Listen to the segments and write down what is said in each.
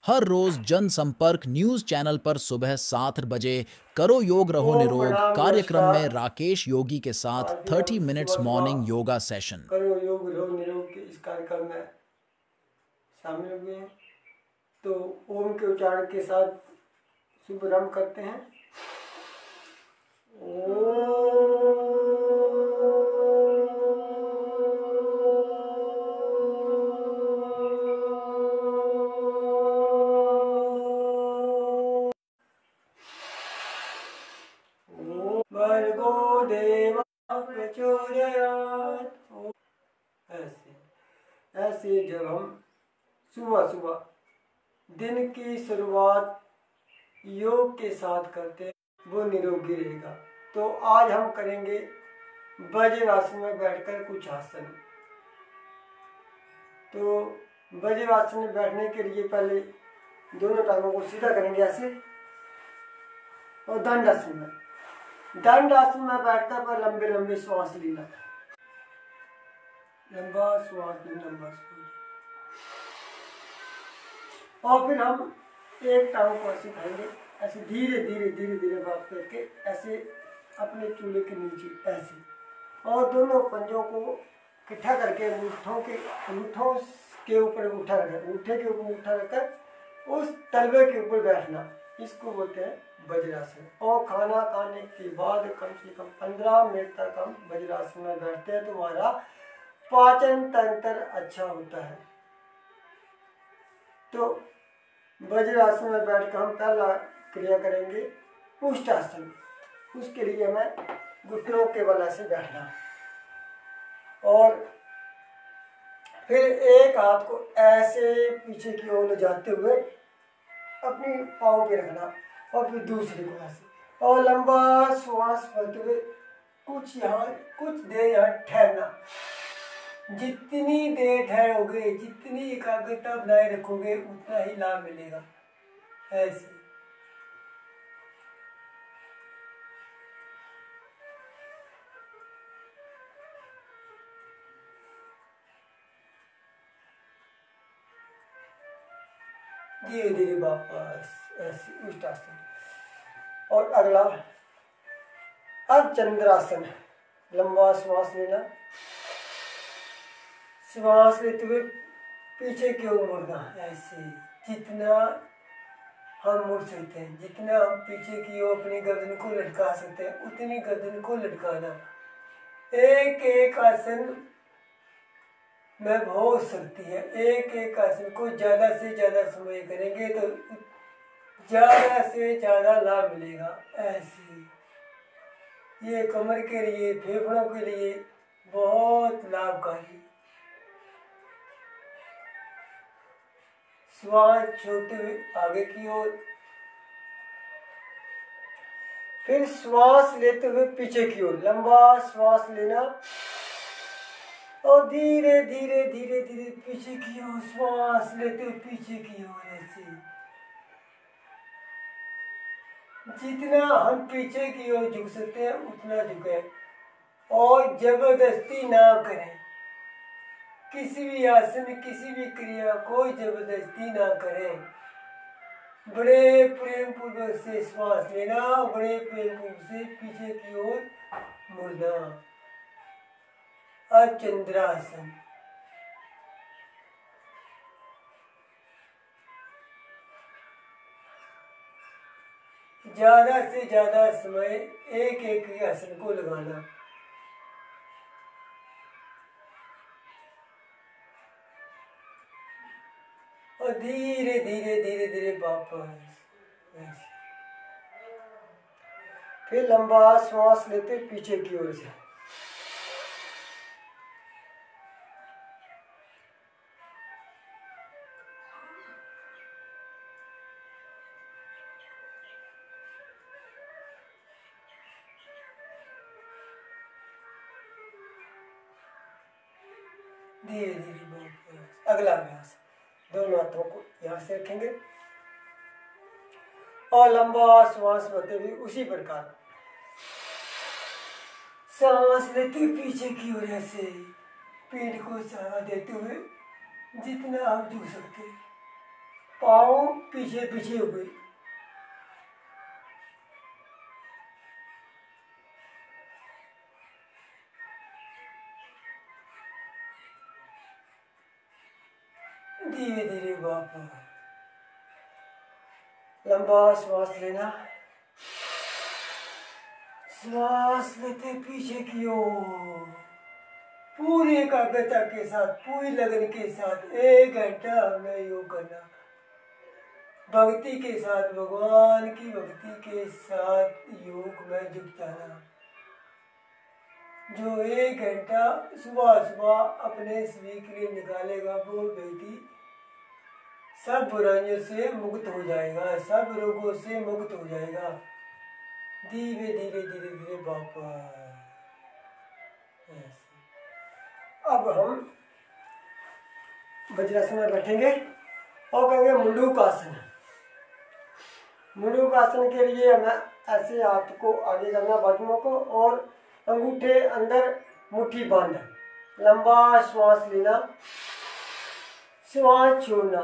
हर रोज जनसंपर्क news channel पर सुबह 7 बजे करो योग रहो ओम निरोग प्रणाम कार्यक्रम नमस्कार। में राकेश योगी के साथ आज भी हम 30 मिनट्स सुबह मॉर्निंग सुबह योगा सेशन। करो योग रहो निरोग के इस कार्यक्रम में शामिल हुए हैं। तो ओम के उच्चारण के साथ शुभारंभ करते हैं। भर्गो देव प्रचोदयात्। ऐसे ऐसे जब हम सुबह सुबह दिन की शुरुआत योग के साथ करते हैं वो निरोगी रहेगा। तो आज हम करेंगे वज्रासन में बैठकर कुछ आसन। तो वज्रासन में बैठने के लिए पहले दोनों टांगों को सीधा करेंगे ऐसे, और दंडासन में बैठकर पर लंबे लंबे श्वास लेना, लंबा श्वास लेना, लंबा श्वास। और फिर हम एक टांग को ऐसे उठाएंगे, ऐसे धीरे धीरे धीरे धीरे बात करके ऐसे अपने चूल्हे के नीचे ऐसे, और दोनों पंजों को इकट्ठा करके अंगूठों के ऊपर अंगूठा रखकर, अंगूठे के ऊपर अंगूठा रखकर उस तलवे के ऊपर बैठना, इसको बोलते हैं वज्रासन। और खाना खाने के बाद कम से कम 15 मिनट तक हम वज्रासन में बैठते हैं तो हमारा पाचन तंत्र अच्छा होता है। तो वज्रासन में बैठकर हम पहला क्रिया करेंगे उष्टासन। उसके लिए हमें घुटनों के बल से बैठना, और फिर एक हाथ को ऐसे पीछे की ओर ले जाते हुए अपनी पाँव पे रखना, और फिर दूसरे को ऐसे, और लंबा श्वास भरते हुए कुछ देर यहाँ ठहरना। जितनी देर ठहरोगे, जितनी एकाग्रता बनाए रखोगे, उतना ही लाभ मिलेगा। ऐसे धीरे धीरे वापस ऐसे उष्टासन। और अगला अब चंद्रासन। लंबा श्वास लेना, श्वास लेते हुए पीछे की ओर मुड़ना। ऐसे जितना हम मुड़ सकते हैं, जितना हम पीछे की ओर अपनी गर्दन को लटका सकते हैं, उतनी गर्दन को लटकाना। एक एक आसन में बहुत शक्ति है। एक एक आसन को ज़्यादा से ज़्यादा समय करेंगे तो ज़्यादा से ज़्यादा लाभ मिलेगा। ऐसे ये कमर के लिए, फेफड़ों के लिए बहुत लाभकारी। श्वास छोड़ते हुए आगे की ओर, फिर श्वास लेते हुए पीछे की ओर लंबा श्वास लेना, और धीरे धीरे धीरे धीरे पीछे की ओर श्वास लेते हुए पीछे की ओर। ऐसे जितना हम पीछे की ओर झुक सकते हैं उतना झुके, और जबरदस्ती ना करें। किसी भी आसन, किसी भी क्रिया को जबरदस्ती ना करें। बड़े प्रेम पूर्वक से श्वास लेना, बड़े प्रेम पूर्वक से पीछे की ओर मुड़ना। और चंद्रासन। ज्यादा से ज्यादा समय एक एक आसन को लगाना, और धीरे धीरे धीरे धीरे वापस। फिर लंबा श्वास लेते पीछे की ओर से, धीरे धीरे वापस। अगला अभ्यास, दोनों हाथों को यहाँ से रखेंगे और लंबा श्वास भरते हुए उसी प्रकार सांस लेते पीछे की ओर ऐसे पीठ को सहारा देते हुए जितना आप झुक सकते, पाँव पीछे पीछे हो गई। धीरे धीरे वापस लंबा श्वास लेना, श्वास लेते पीछे की ओर पूरी एकाग्रता के साथ, पूरी लगन के साथ 1 घंटा हमने योग करना, भक्ति के साथ, भगवान की भक्ति के साथ योग में जुट जाना। जो 1 घंटा सुबह सुबह अपने शरीर के लिए निकालेगा वो व्यक्ति सब बुराइयों से मुक्त हो जाएगा, सब रोगों से मुक्त हो जाएगा। धीरे धीरे धीरे धीरे वापस। अब हम वज्रासन में बैठेंगे और कहेंगे मुंडूकासन। मुंडूकासन के लिए हमें ऐसे हाथ को आगे करना, बाजुओं को, और अंगूठे अंदर मुट्ठी बांध, लंबा श्वास लेना, श्वास छोड़ना,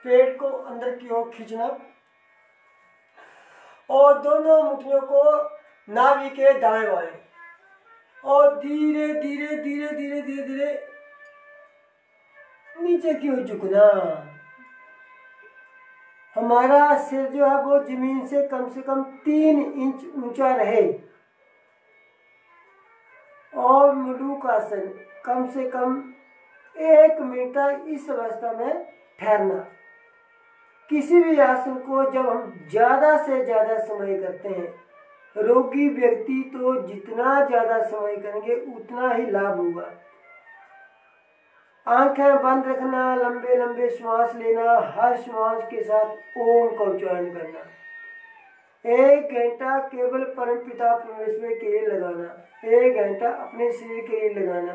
पेट को अंदर की ओर खींचना और दोनों मुट्ठियों को नाभि के दाएं बाएं, और धीरे धीरे धीरे धीरे धीरे धीरे नीचे की ओर झुकना। हमारा सिर जो है वो जमीन से कम 3 इंच ऊंचा रहे, और मुंडूकासन कम से कम 1 मिनट तक इस अवस्था में ठहरना। किसी भी आसन को जब हम ज़्यादा से ज़्यादा समय करते हैं, रोगी व्यक्ति तो जितना ज़्यादा समय करेंगे उतना ही लाभ होगा। आंखें बंद रखना, लंबे लंबे श्वास लेना, हर श्वास के साथ ओम का उच्चारण करना। 1 घंटा केवल परमपिता परमेश्वर के लिए लगाना, 1 घंटा अपने शरीर के लिए लगाना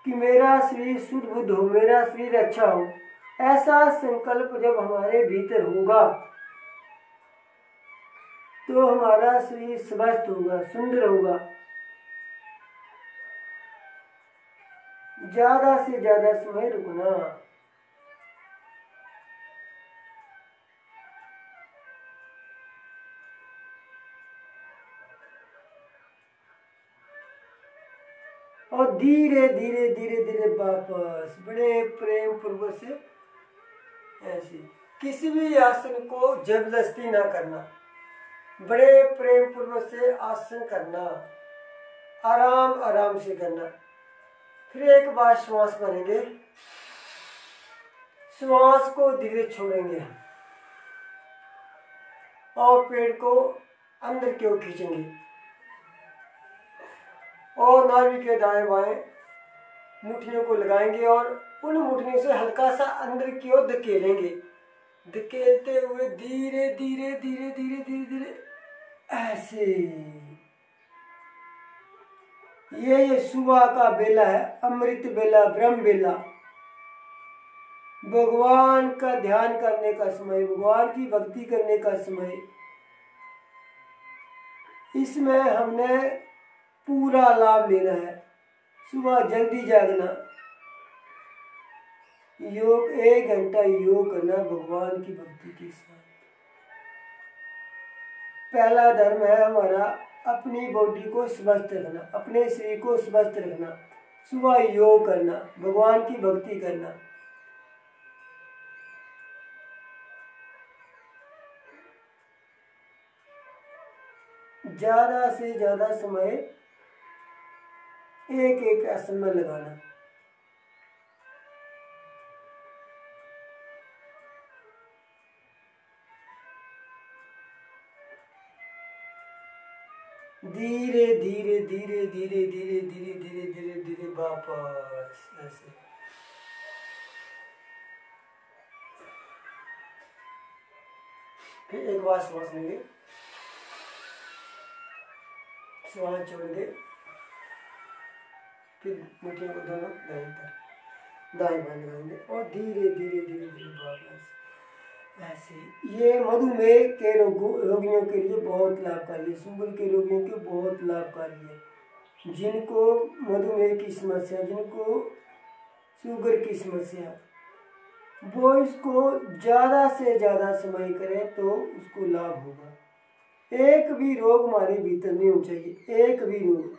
कि मेरा शरीर शुद्ध बुद्ध हो, मेरा शरीर अच्छा हो। ऐसा संकल्प जब हमारे भीतर होगा तो हमारा शरीर स्वस्थ होगा, सुंदर होगा। ज्यादा से ज्यादा समय रुकना। और धीरे धीरे धीरे धीरे वापस बड़े प्रेम पूर्वक से ऐसे। किसी भी आसन को जबरदस्ती ना करना, बड़े प्रेम पूर्वक से आसन करना, आराम आराम से करना। फिर एक बार श्वास भरेंगे, श्वास को धीरे छोड़ेंगे और पेट को अंदर की ओर खींचेंगे और नाभि के दाएं बाएं मुट्ठियों को लगाएंगे और उन मुट्ठियों से हल्का सा अंदर की ओर धकेलेंगे। धकेलते हुए धीरे धीरे धीरे धीरे धीरे धीरे ऐसे। ये सुबह का बेला है, अमृत बेला, ब्रह्म बेला, भगवान का ध्यान करने का समय, भगवान की भक्ति करने का समय। इसमें हमने पूरा लाभ लेना है। सुबह जल्दी जागना, योग 1 घंटा योग करना भगवान की भक्ति के साथ। पहला धर्म है हमारा अपनी बॉडी को स्वस्थ रखना, अपने शरीर को स्वस्थ रखना। सुबह योग करना, भगवान की भक्ति करना। ज्यादा से ज्यादा समय एक एक आसन में लगाना। धीरे धीरे धीरे धीरे धीरे धीरे धीरे धीरे धीरे वापस ऐसे। फिर एक बार श्वास लेंगे, श्वास छोड़ेंगे, फिर मुट्ठियों को दोनों दाएं बाएं लगाएंगे और धीरे धीरे धीरे धीरे वापस ऐसे। ये मधुमेह के रोगियों के लिए बहुत लाभकारी है, शुगर के रोगियों के बहुत लाभकारी है। जिनको मधुमेह की समस्या, जिनको शुगर की समस्या, वो इसको ज़्यादा से ज़्यादा समय करे तो उसको लाभ होगा। एक भी रोग हमारे भीतर नहीं होना चाहिए, एक भी रोग,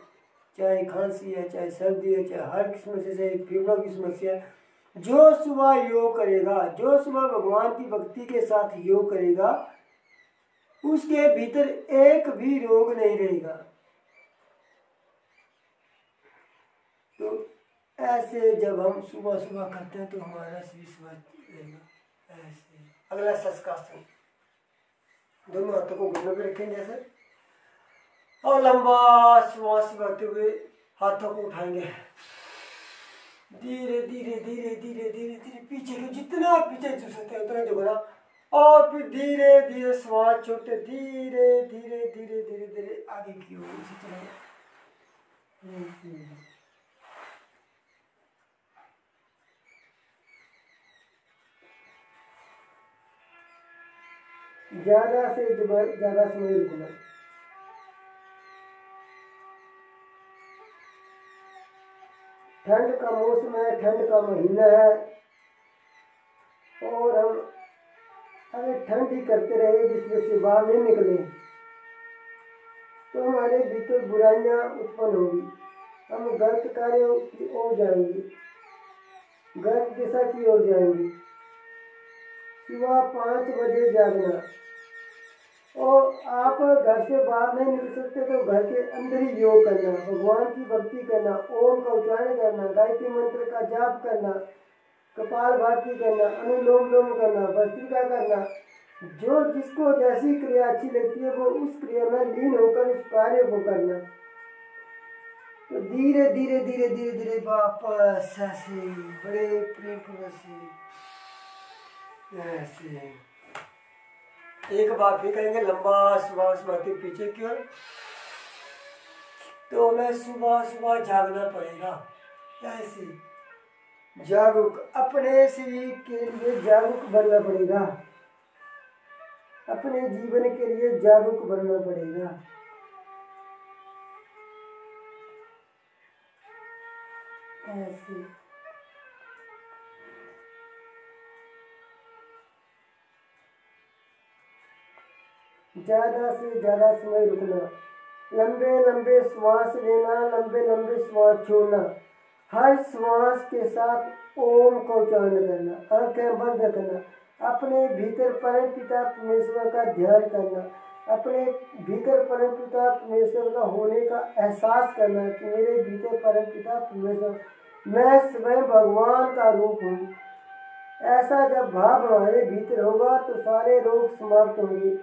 चाहे खांसी है, चाहे सर्दी है, चाहे हर किस्म से, चाहे फेफड़ों की समस्या है, जो सुबह योग करेगा, जो सुबह भगवान की भक्ति के साथ योग करेगा, उसके भीतर एक भी रोग नहीं रहेगा। तो ऐसे जब हम सुबह सुबह करते हैं तो हमारा शरीर स्वस्थ रहेगा। ऐसे अगला शस्त्रासन, दोनों हाथों को घुटनों पे रखेंगे ऐसे, और लंबा श्वास भरते हुए हाथों को उठाएंगे, धीरे धीरे धीरे धीरे धीरे धीरे पीछे के जितना पीछे झुक सकते हैं उतना झुकना, और फिर धीरे धीरे श्वास छोड़ते, धीरे धीरे धीरे धीरे धीरे आगे की ओर इसी तरह। ज्यादा से ज्यादा समय रुकना। ठंड का मौसम है, ठंड का महीना है, और हम अगर ठंड ही करते रहे जिसमें से बाहर नहीं निकले तो हमारे भीतर बुराइयां उत्पन्न होगी, हम गलत कार्यों की ओर जाएंगे, गलत दिशा की ओर जाएंगे। सुबह 5 बजे जागना, और आप घर से बाहर नहीं निकल सकते तो घर के अंदर ही योग करना, भगवान की भक्ति करना, ओम का उच्चारण करना, गायत्री मंत्र का जाप करना, कपालभाति करना, अनुलोम विलोम करना, भस्त्रिका करना। जो जिसको जैसी क्रिया अच्छी लगती है वो उस क्रिया में लीन होकर उस कार्य को करना। तो धीरे धीरे धीरे धीरे धीरे वापस ऐसे बड़े प्रेम से ऐसे एक बार फिर करेंगे, लंबा श्वास भरते पीछे की ओर। तो हमें सुबह सुबह जागना पड़ेगा, ऐसे जागरूक, अपने शरीर के लिए जागरूक बनना पड़ेगा, अपने जीवन के लिए जागरूक बनना पड़ेगा। ऐसे ज्यादा से ज्यादा समय रुकना, लंबे लंबे श्वास लेना, लंबे लंबे श्वास छोड़ना, हर श्वास के साथ ओम का उच्चारण करना, आंखें बंद करना, अपने भीतर परम पिता परमेश्वर का ध्यान करना, अपने भीतर परम पिता परमेश्वर का होने का एहसास करना कि मेरे भीतर परम पिता परमेश्वर, मैं स्वयं भगवान का रूप हूँ। ऐसा जब भाव हमारे भीतर होगा तो सारे रोग समाप्त होंगे।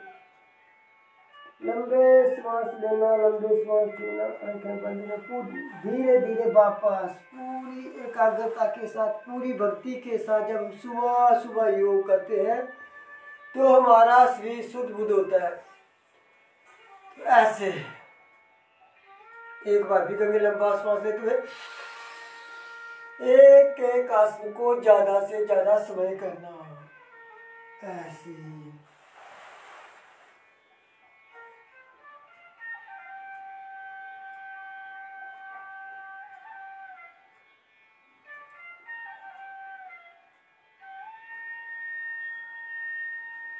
लंबे श्वास लेना, लंबे श्वास छोड़ना, आंखें बंद करना, धीरे धीरे वापस पूरी एकाग्रता के साथ, पूरी भक्ति के साथ जब हम सुबह सुबह योग करते हैं तो हमारा शरीर शुद्ध बुद्ध होता है। तो ऐसे एक बार भी करेंगे, लंबा श्वास लेते हुए एक एक आसन को ज्यादा से ज्यादा समय करना, ऐसे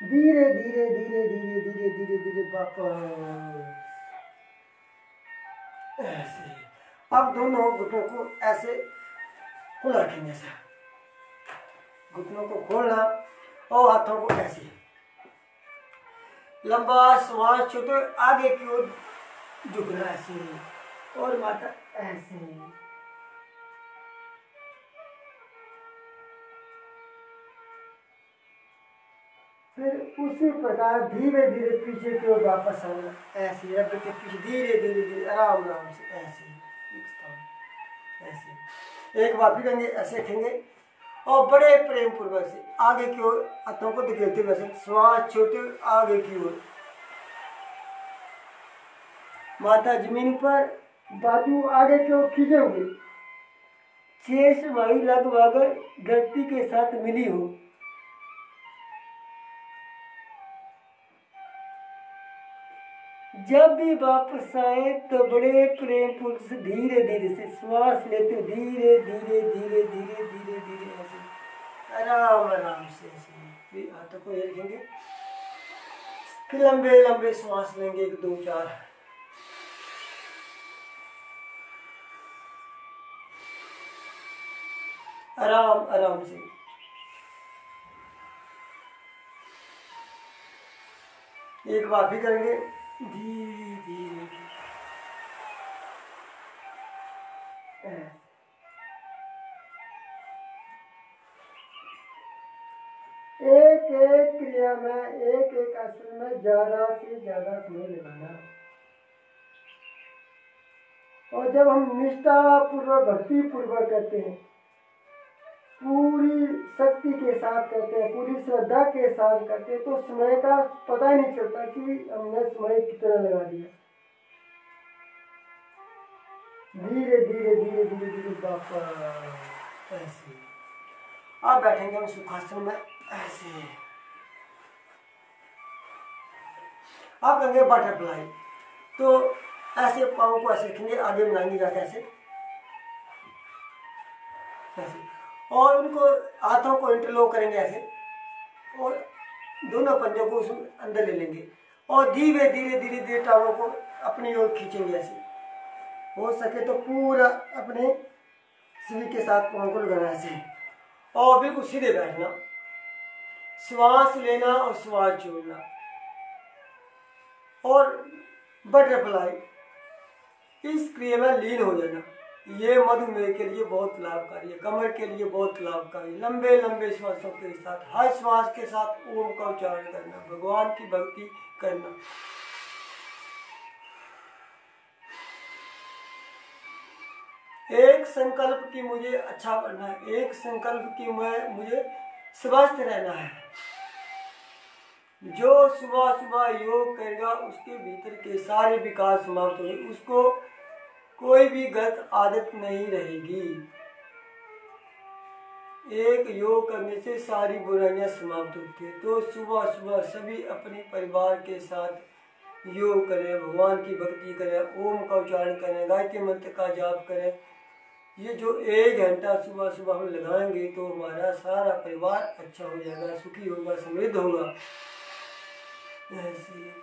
धीरे धीरे धीरे धीरे धीरे धीरे धीरे वापस ऐसे। अब दोनों घुटनों को ऐसे खोल रखेंगे, ऐसा घुटनों को खोलना और हाथों को ऐसे लंबा श्वास छोड़ते आगे की ओर झुकना, ऐसे और माथा ऐसे। फिर उसी प्रकार धीरे धीरे पीछे की ओर वापस आना, ऐसे रब के पीछे धीरे धीरे धीरे आराम आराम से, ऐसे एक स्थान, ऐसे एक बार फिर करेंगे, ऐसे रखेंगे और बड़े प्रेम पूर्वक से आगे की ओर हाथों को धकेलते हुए श्वास छोड़ते आगे की ओर, माथा जमीन पर, बाजू आगे की ओर खींचे हुए, शेष वायु लगभग गति के साथ मिली हो। जब भी वापस आए तो बड़े प्रेम पूर्वक से धीरे धीरे से श्वास लेते, धीरे धीरे धीरे धीरे धीरे धीरे ऐसे आराम आराम से ऐसे फिर हाथों को रखेंगे, फिर लंबे लंबे सांस लेंगे 1 2 4। आराम आराम से। एक बार भी करेंगे धीरे धीरे। एक एक क्रिया में, एक एक आसन में ज्यादा से ज्यादा समय लगाना। और जब हम निष्ठा पूर्वक भक्ति पूर्वक करते हैं, पूरी शक्ति के साथ करते हैं, पूरी श्रद्धा के साथ करते हैं, तो समय का पता ही नहीं चलता कि हमने समय कितना लगा दिया। धीरे धीरे धीरे धीरे धीरे वापस ऐसे। अब बैठेंगे हम सुखासन में ऐसे। अब करेंगे बटरफ्लाई। तो ऐसे पाँव को ऐसे रखेंगे, आगे बनाएंगे जाके ऐसे ऐसे, और उनको हाथों को इंटरलॉक करेंगे ऐसे, और दोनों पंजों को उसमें अंदर ले लेंगे, और धीरे धीरे धीरे धीरे टांगों को अपनी ओर खींचेंगे ऐसे। हो सके तो पूरा अपने शरीर के साथ पाँव को लगाना ऐसे, और बिल्कुल सीधे बैठना, श्वास लेना और श्वास छोड़ना। और बटरफ्लाई, इस क्रिया में लीन हो जाना। ये मधुमेह के लिए बहुत लाभकारी है, कमर के लिए बहुत लाभकारी। लंबे लंबे श्वासों के साथ, हर श्वास के साथ ओम का उच्चारण करना, भगवान की भक्ति करना। एक संकल्प की मुझे अच्छा बनना है, एक संकल्प की मुझे स्वस्थ रहना है। जो सुबह सुबह योग करेगा उसके भीतर के सारे विकार समाप्त होंगे, उसको कोई भी गलत आदत नहीं रहेगी। एक योग करने से सारी बुराइयां समाप्त होती है। तो सुबह सुबह सभी अपने परिवार के साथ योग करें, भगवान की भक्ति करें, ओम का उच्चारण करें, गायत्री मंत्र का जाप करें। ये जो 1 घंटा सुबह सुबह हम लगाएंगे तो हमारा सारा परिवार अच्छा हो जाएगा, सुखी होगा, समृद्ध होगा। ऐसे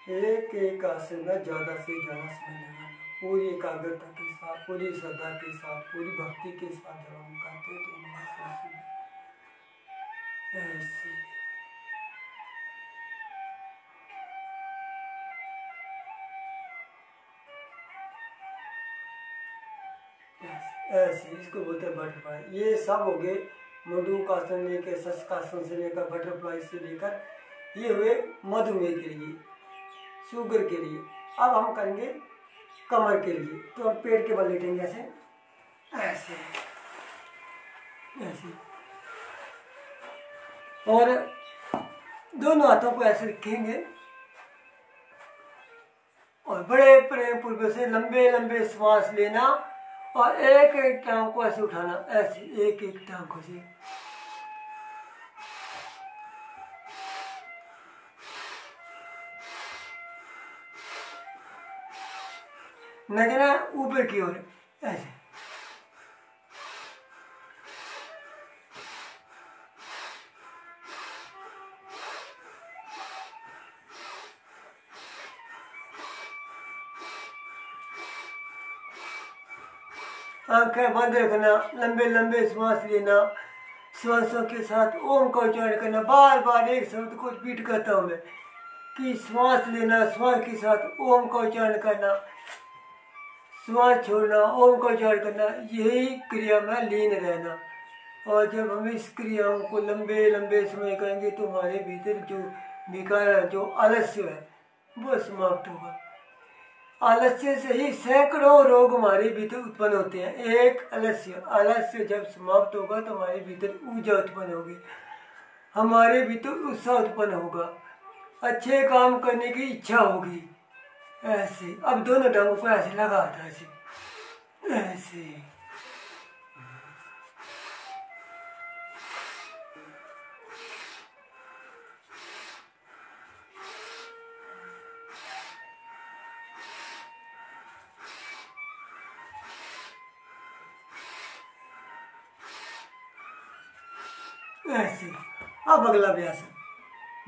एक एक आसन में ज्यादा से ज्यादा समय लगाना, पूरी एकाग्रता के साथ, पूरी श्रद्धा के साथ, पूरी भक्ति के साथ जब हम करते हैं तो ऐसे ऐसे इसको बोलते हैं बटरफ्लाई। ये सब हो गए मधुकासन लेकर, शशकासन से लेकर, बटरफ्लाई से लेकर, ये हुए मधुमेह के लिए, शुगर के लिए। अब हम करेंगे कमर के लिए। तो हम पेट के बल लेटेंगे ऐसे ऐसे ऐसे, और दोनों हाथों को ऐसे रखेंगे, और बड़े प्रेम पूर्वक से लंबे लंबे श्वास लेना, और एक एक टांग को ऐसे उठाना, ऐसे एक एक टांग को से नजर ऊपर की ओर ऐसे। आंखें बंद रखना, लंबे लंबे श्वास लेना, श्वासों के साथ ओम का उच्चारण करना। बार बार एक शब्द को रिपीट करता हूँ मैं कि श्वास लेना, श्वास के साथ ओम का उच्चारण करना, श्वास छोड़ना, ओम का उच्चारण करना, यही क्रिया में लीन रहना। और जब हम इस क्रियाओं को लंबे लंबे समय करेंगे तो हमारे भीतर जो विकार है, जो आलस्य है, वो समाप्त होगा। आलस्य से ही सैकड़ों रोग हमारे भीतर उत्पन्न होते हैं। एक आलस्य जब समाप्त होगा तो हमारे भीतर ऊर्जा उत्पन्न होगी, हमारे भीतर उत्साह उत्पन्न होगा, अच्छे काम करने की इच्छा होगी। ऐसे अब दोनों टांगों को ऐसे लगा था, ऐसे ऐसे ऐसे। अब अगला अभ्यास,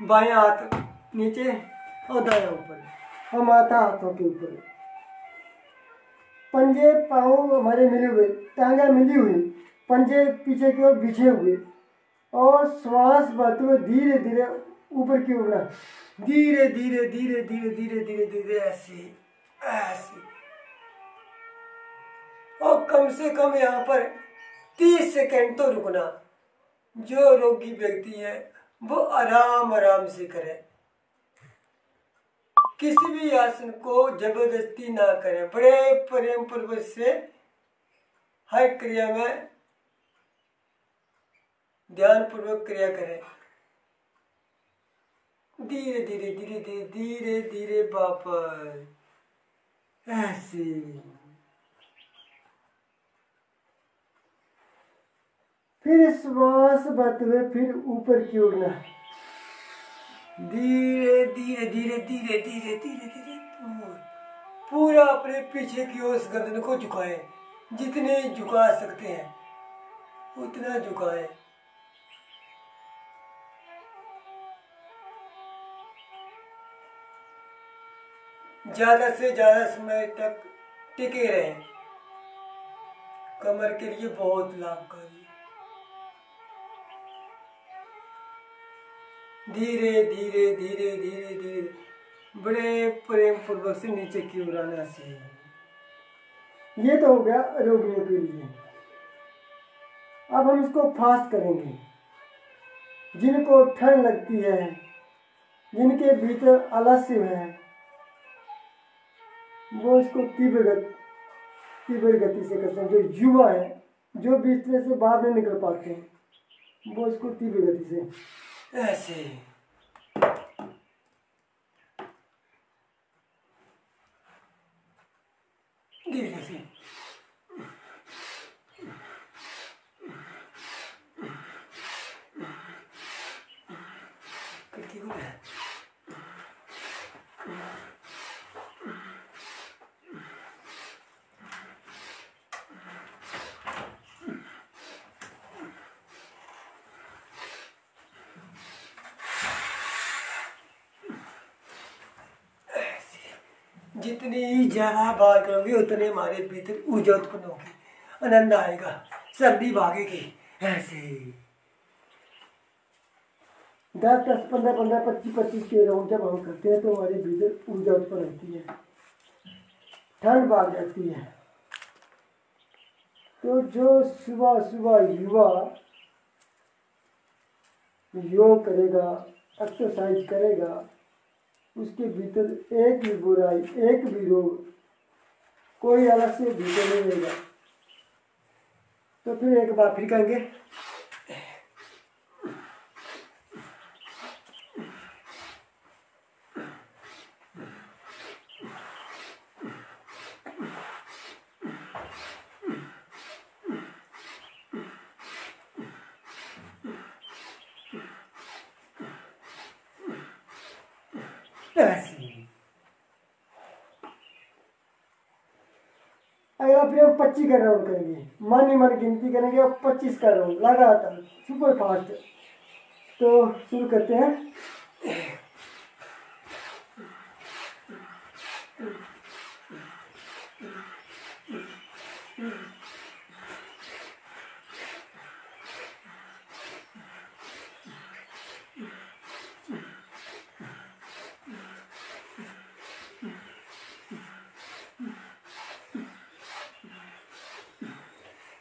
बाएं हाथ नीचे और दायां ऊपर, हम माथा हाथों के ऊपर, पंजे पाँव हमारे मिले हुए, टांगे मिली हुई, पंजे पीछे की ओर बिछे हुए, और श्वास भरते हुए धीरे धीरे ऊपर की उड़ना, धीरे धीरे धीरे धीरे धीरे धीरे धीरे ऐसे ऐसे। और कम से कम यहाँ पर 30 सेकंड तो रुकना। जो रोगी व्यक्ति है वो आराम आराम से करे, किसी भी आसन को जबरदस्ती ना करें, बड़े प्रेम पूर्वक से हर क्रिया में ध्यान पूर्वक क्रिया करें। धीरे धीरे धीरे धीरे धीरे धीरे वापस ऐसे। फिर श्वास भरते हुए फिर ऊपर की उड़ना, धीरे धीरे धीरे धीरे धीरे धीरे धीरे पूरा अपने पीछे की ओर गर्दन को झुकाएं, जितने झुका सकते हैं उतना झुकाएं। ज्यादा से ज्यादा समय तक टिके रहें, कमर के लिए बहुत लाभकारी। धीरे धीरे धीरे धीरे धीरे बड़े प्रेम पूर्वक से नीचे की ओर आना से। ये तो हो गया रोगियों के लिए। अब हम इसको फास्ट करेंगे। जिनको ठंड लगती है, जिनके भीतर आलस्य है, वो इसको तीव्र गति से करते हैं। जो युवा है, जो बिस्तर से बाहर नहीं निकल पाते हैं, वो इसको तीव्र गति से ऐसे। धीरे से करके हो गया। जितनी ज्यादा बात करोगे उतने हमारे भीतर ऊर्जा उत्पन्न होगी, आनंद आएगा, सर्दी भागेगी। ऐसे 10 10 15 15 25 25 के राउंड जब हम करते हैं तो हमारे भीतर ऊर्जा उत्पन्न होती है, ठंड भाग जाती है। तो जो सुबह सुबह युवा योग करेगा, एक्सरसाइज करेगा, उसके भीतर एक भी बुराई, एक भी रोग, कोई अलग से भीतर नहीं रहेगा। तो फिर एक बार फिर कहेंगे, अगर फिर हम 25 का राउंड करेंगे, मन ही मन गिनती करेंगे और 25 का राउंड लगातार सुपर फास्ट। तो शुरू करते हैं।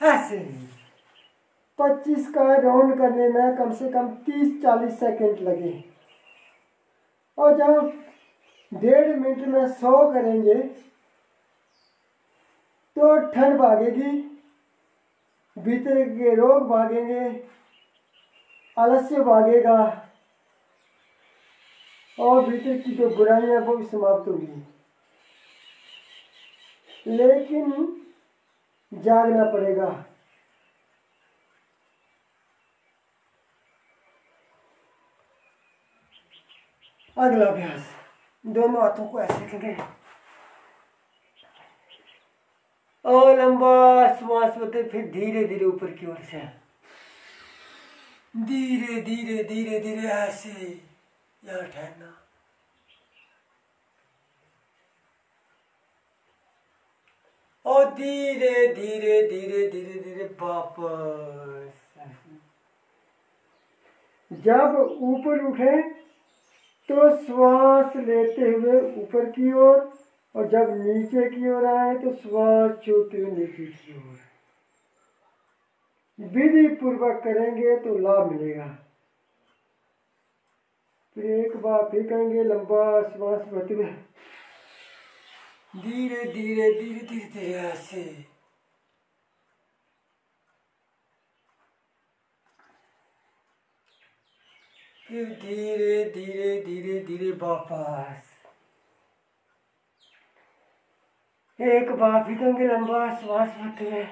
ऐसे 25 का राउंड करने में कम से कम 30-40 सेकंड लगे। और जब 1.5 मिनट में 100 करेंगे तो ठंड भागेगी, भीतर के रोग भागेंगे, आलस्य भागेगा और भीतर की जो बुराइयां वो भी समाप्त होगी। लेकिन जागना पड़ेगा। अगला अभ्यास, दोनों हाथों को ऐसे रखेंगे और लंबा श्वास लेते, फिर धीरे धीरे ऊपर की ओर से धीरे धीरे धीरे धीरे ऐसे यहाँ ठहरना। और धीरे धीरे धीरे धीरे धीरे वापस। जब ऊपर उठे तो श्वास लेते हुए ऊपर की ओर, और जब नीचे की ओर आए तो श्वास छोड़ते हुए नीचे की ओर। विधि पूर्वक करेंगे तो लाभ मिलेगा। फिर एक बार फिर करेंगे, लंबा श्वास भरते हुए धीरे धीरे धीरे धीरे धीरे ऐसे। फिर धीरे धीरे धीरे धीरे वापस। एक बार फिर करेंगे, लंबा श्वास भरते हुए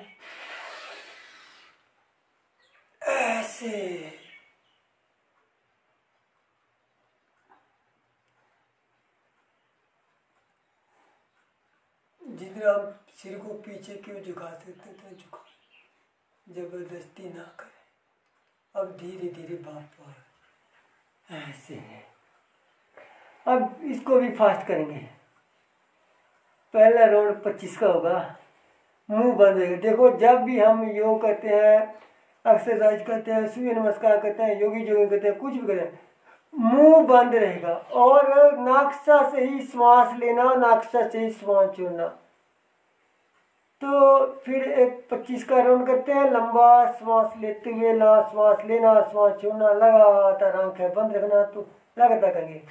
ऐसे। जितना हम सिर को पीछे क्यों झुका सकते थे झुका, जबरदस्ती ना करें। अब धीरे धीरे वापस ऐसे। अब इसको भी फास्ट करेंगे। पहला राउंड 25 का होगा, मुंह बंद रहेगा। देखो जब भी हम योग करते हैं, एक्सरसाइज करते हैं, सूर्य नमस्कार करते हैं, योगी जोगिंग करते हैं, कुछ भी करते हैं, मुंह बंद रहेगा और नाकसा से ही श्वास लेना, नाकसा से ही श्वास छोड़ना। तो फिर एक 25 का राउंड करते हैं। लंबा श्वास लेते हुए श्वास लेना, श्वास छोड़ना, लगातार आंखें बंद रखना। तो लगातार करेंगे।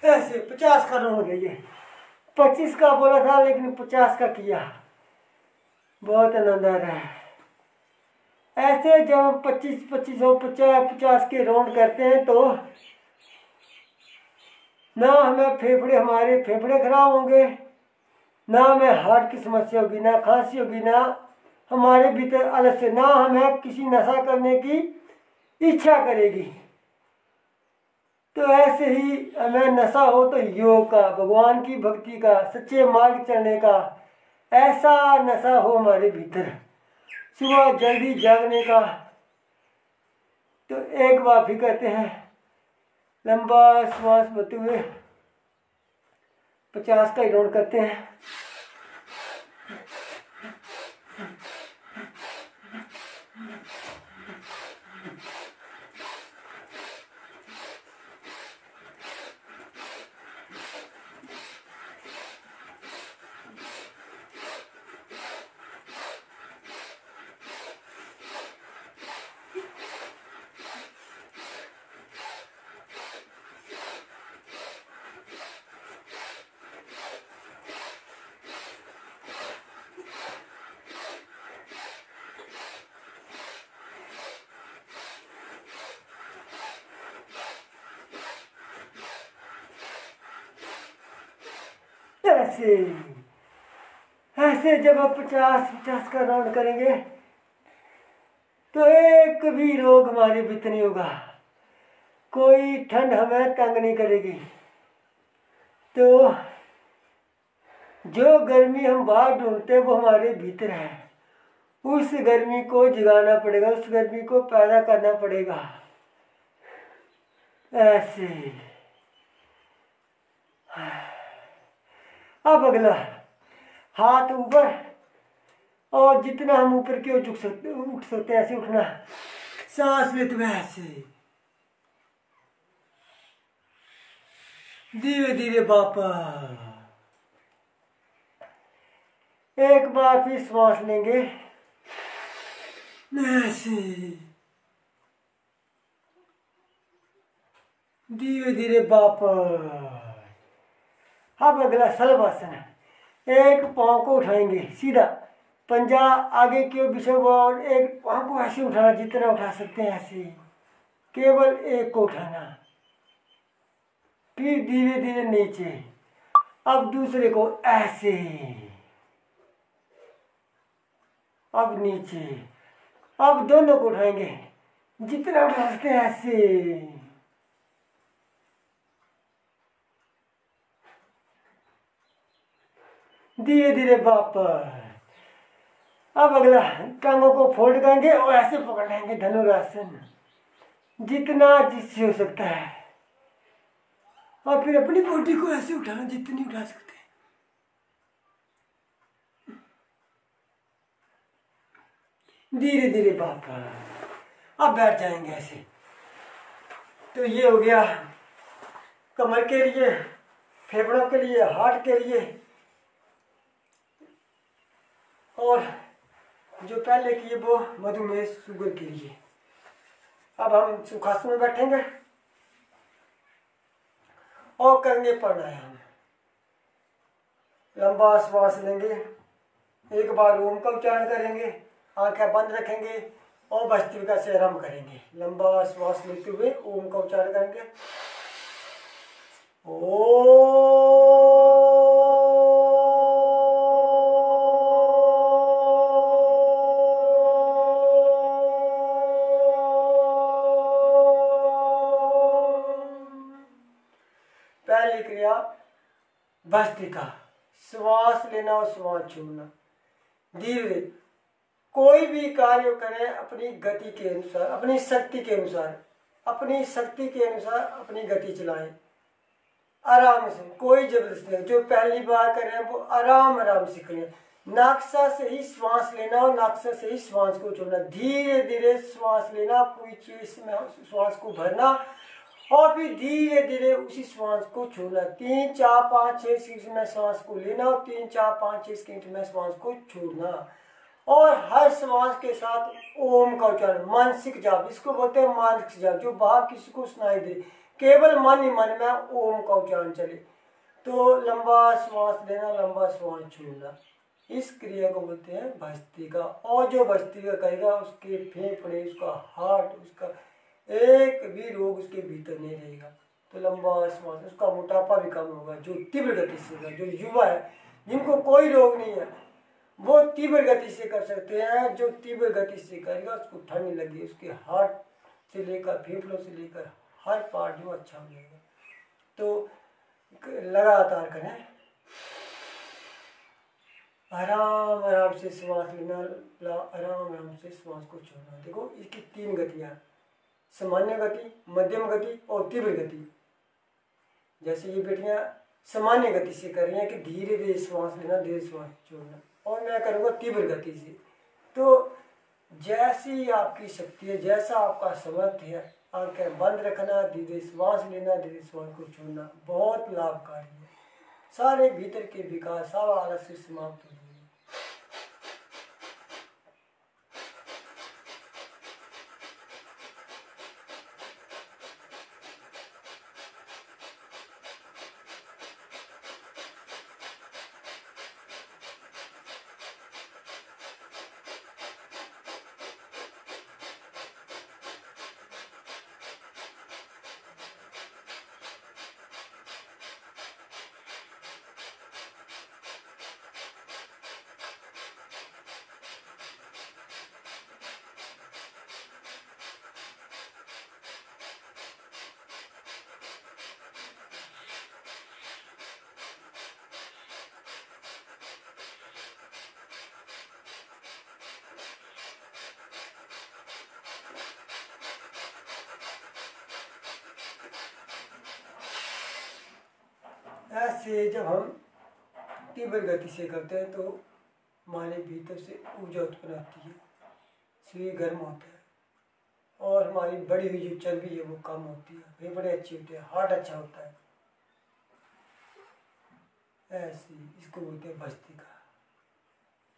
ऐसे 50 का राउंड हो गया। ये 25 का बोला था लेकिन 50 का किया। बहुत आनंद आ रहा है। ऐसे जब हम 25-25 और 50-50 के राउंड करते हैं तो ना हमें हमारे फेफड़े खराब होंगे, ना हमें हार्ट की समस्या होगी, ना खांसी होगी, ना हमारे भीतर आलस्य, ना हमें किसी नशा करने की इच्छा करेगी। तो ऐसे ही हमें नशा हो तो योग का, भगवान की भक्ति का, सच्चे मार्ग चलने का ऐसा नशा हो हमारे भीतर, सुबह जल्दी जागने का। तो एक बार फिर कहते हैं, लंबा श्वास भरते हुए 50 का राउंड करते हैं। ऐसे ऐसे जब आप 50-50 का राउंड करेंगे तो एक भी रोग हमारे भीतर नहीं होगा, कोई ठंड हमें तंग नहीं करेगी, तो जो गर्मी हम बाहर ढूंढते हैं वो हमारे भीतर है। उस गर्मी को जगाना पड़ेगा, उस गर्मी को पैदा करना पड़ेगा। ऐसे। अब अगला हाथ ऊपर, और जितना हम ऊपर की ओर उठ सकते हैं ऐसे उठना। सांस लेते हुए ऐसे धीरे धीरे वापस। एक बार फिर श्वास लेंगे ऐसे धीरे धीरे वापस। अब अगला शलभासन है। एक पाँव को उठाएंगे सीधा, पंजा आगे की ओर बिछा हुआ, और एक पाँव को ऐसे उठाना, जितना उठा सकते हैं ऐसे, केवल एक को उठाना। फिर धीरे धीरे नीचे। अब दूसरे को ऐसे, अब नीचे। अब दोनों को उठाएंगे, जितना उठा सकते हैं ऐसे। धीरे धीरे वापस। अब अगला टांगों को फोल्ड करेंगे और ऐसे पकड़ लेंगे धनुरासन, जितना जिससे हो सकता है। और फिर अपनी बॉडी को ऐसे उठाना, जितनी उठा सकते हैं। धीरे धीरे वापस। अब बैठ जाएंगे ऐसे। तो ये हो गया कमर के लिए, फेफड़ों के लिए, हार्ट के लिए। और जो पहले किए वो मधुमेह शुगर के लिए। अब हम सुखासन में बैठेंगे और करेंगे प्राणायाम। लंबा श्वास लेंगे, एक बार ओम का उच्चारण करेंगे, आंखें बंद रखेंगे और भस्त्रिका से आरंभ करेंगे। लंबा श्वास लेते हुए ओम का उच्चारण करेंगे। पहली क्रिया भस्त्रिका, श्वास लेना और श्वास छोड़ना। धीरे कोई भी कार्य करें अपनी गति के अनुसार, अपनी शक्ति के अनुसार, अपनी शक्ति के अनुसार अपनी गति चलाएं आराम से, कोई जबरदस्ती नहीं। जो पहली बार कर रहे हैं वो आराम आराम से करें। नाकसा से ही श्वास लेना और नाकसा से ही श्वास को छोड़ना। धीरे धीरे श्वास लेना, पूरी चीज में श्वास को भरना और फिर धीरे धीरे उसी श्वास को छोड़ना। 3 4 5 6 सेकंड में श्वास को लेना और 3 4 5 6 सेकंड में श्वास को छोड़ना। और हर श्वास के साथ ओम का उच्चारण, मानसिक जाप, इसको बोलते हैं मानसिक जाप, जो बाहर किसी को सुनाई दे, केवल मन ही मन में ओम का उच्चारण चले। तो लंबा श्वास लेना, लंबा श्वास छोड़ना, इस क्रिया को बोलते हैं भस्त्रिका। और जो भस्त्रिका करेगा उसके फेफड़े, उसका हार्ट, उसका एक भी रोग उसके भीतर नहीं रहेगा। तो लंबा श्वास, उसका मोटापा भी कम होगा। जो तीव्र गति से, जो युवा है जिनको कोई रोग नहीं है वो तीव्र गति से कर सकते हैं। जो तीव्र गति से करेगा उसको ठंड नहीं लगी, उसके हार्ट से लेकर फेफड़ों से लेकर हर पार्ट जो अच्छा हो जाएगा। तो लगातार करें, आराम आराम से श्वास लेना, आराम आराम से श्वास को छोड़ना। देखो इसकी 3 गतियाँ, सामान्य गति, मध्यम गति और तीव्र गति। जैसे ये बेटियां सामान्य गति से कर रही हैं कि धीरे धीरे श्वास लेना, धीरे श्वास छोड़ना, और मैं करूँगा तीव्र गति से। तो जैसी आपकी शक्ति है, जैसा आपका सामर्थ्य है, आंखें बंद रखना, धीरे श्वास लेना, धीरे श्वास को छोड़ना, बहुत लाभकारी है। सारे भीतर के विकास, सब आलस्य समाप्त हो जाएंगे। ऐसे जब हम तीव्र गति से करते हैं तो हमारे भीतर से ऊर्जा उत्पन्न होती है, शरीर गर्म होता है और हमारी बढ़ी हुई जो चर्बी है वो कम होती है, फेफड़े अच्छे होते हैं, हार्ट अच्छा होता है। ऐसे इसको बोलते हैं भस्त्रिका।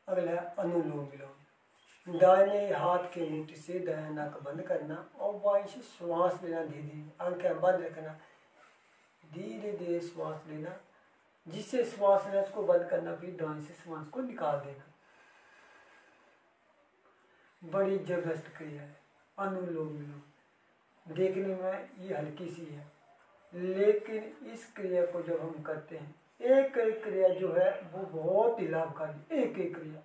अगला है अनुलोम विलोम। दाहिने हाथ के मुट्ठी से दाहिना नाक बंद करना और बाएं से श्वास लेना, धीरे धीरे आंखें बंद रखना, धीरे धीरे श्वास लेना, जिससे श्वास लेना उसको बंद करना, फिर दाएं से श्वास को निकाल देना। बड़ी जबरदस्त क्रिया है अनुलोम विलोम। देखने में ये हल्की सी है, लेकिन इस क्रिया को जब हम करते हैं, एक एक क्रिया जो है वो बहुत ही लाभकारी, एक एक क्रिया,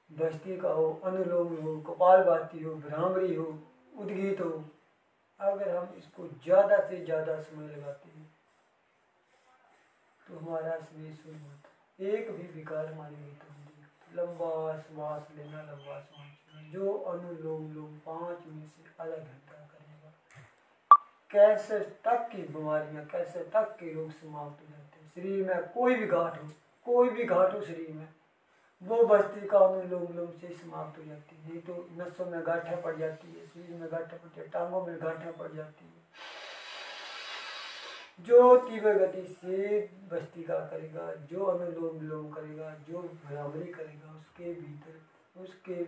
भस्त्रिका हो, अनुलोम हो, कपालभाति हो, भ्रामरी हो, उद्गीत हो, अगर हम इसको ज़्यादा से ज़्यादा समय लगाते हैं तो हमारा शरीर शुद्ध होता है, एक भी विकार हमारे भीतर नहीं होता। लंबा श्वास लेना, लंबा श्वास लेना। जो अनुलोम विलोम 5 मिनट से आधा घंटा करेगा, कैंसर तक की बीमारियां, कैंसर तक के रोग समाप्त हो जाते हैं। शरीर में कोई भी गांठ हो, कोई भी गांठ हो शरीर में, वो भस्त्रिका अनुलोम विलोम से समाप्त हो जाती है। नहीं तो नसों में गांठें पड़ जाती है, शरीर में गांठें पड़ती है, टांगों में गांठें पड़ जाती है। जो तीव्र गति से भस्त्रिका करेगा, जो अनुलोम विलोम करेगा, जो भ्रामरी करेगा, उसके भीतर, उसके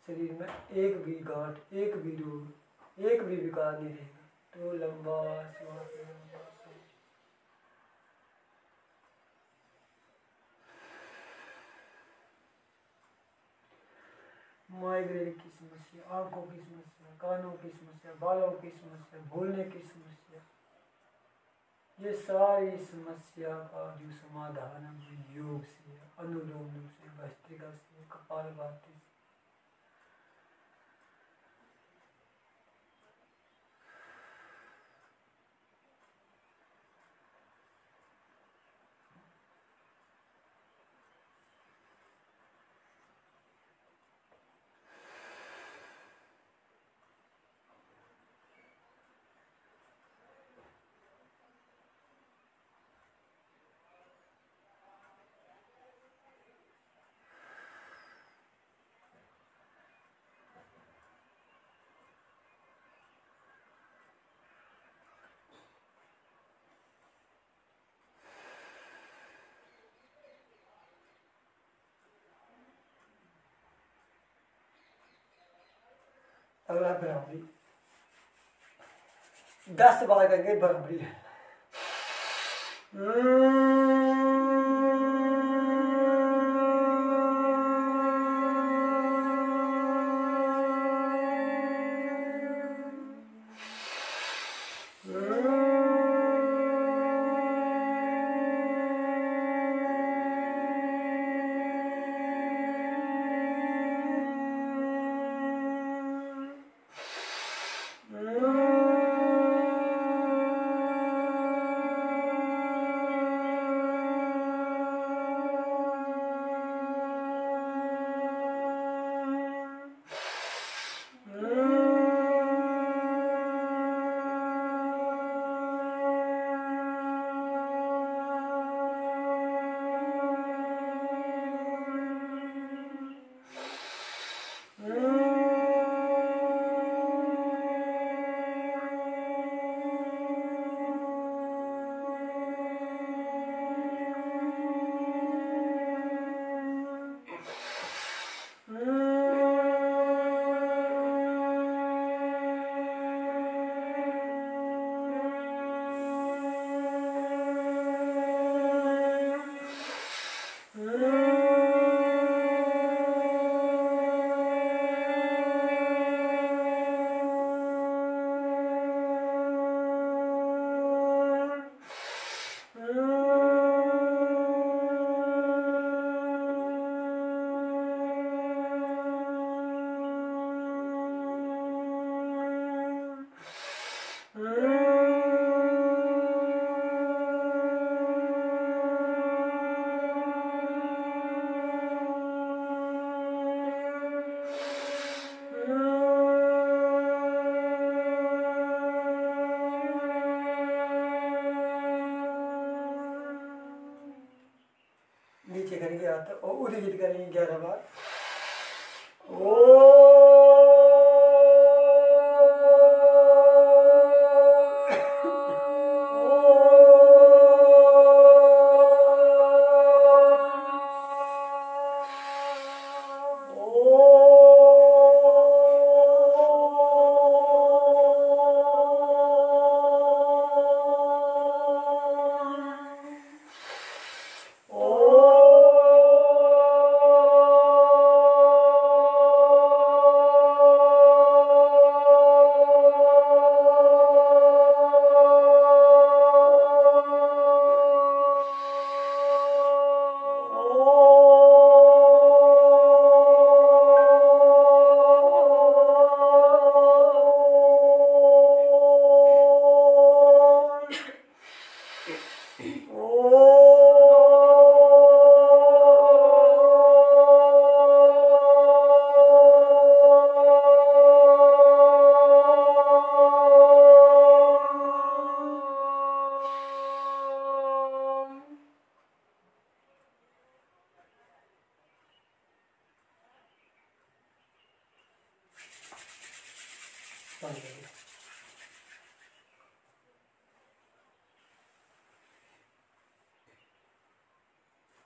शरीर में एक भी गांठ, एक भी रोग, एक भी विकार नहीं रहेगा। तो लंबा श्वास लेना, माइग्रेन की समस्या, आंखों की समस्या, कानों की समस्या, बालों की समस्या, भूलने की समस्या, ये सारी समस्या का जो समाधान है वो योग से, अनुलोम विलोम से, भस्त्रिका से, कपालभाति से। अगला भ्रामरी, 10 बार करेंगे भ्रामरी। नीचे करेंगे हाथ और उद्गीत करेंगे 11 बार। ओ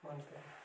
बंद करें।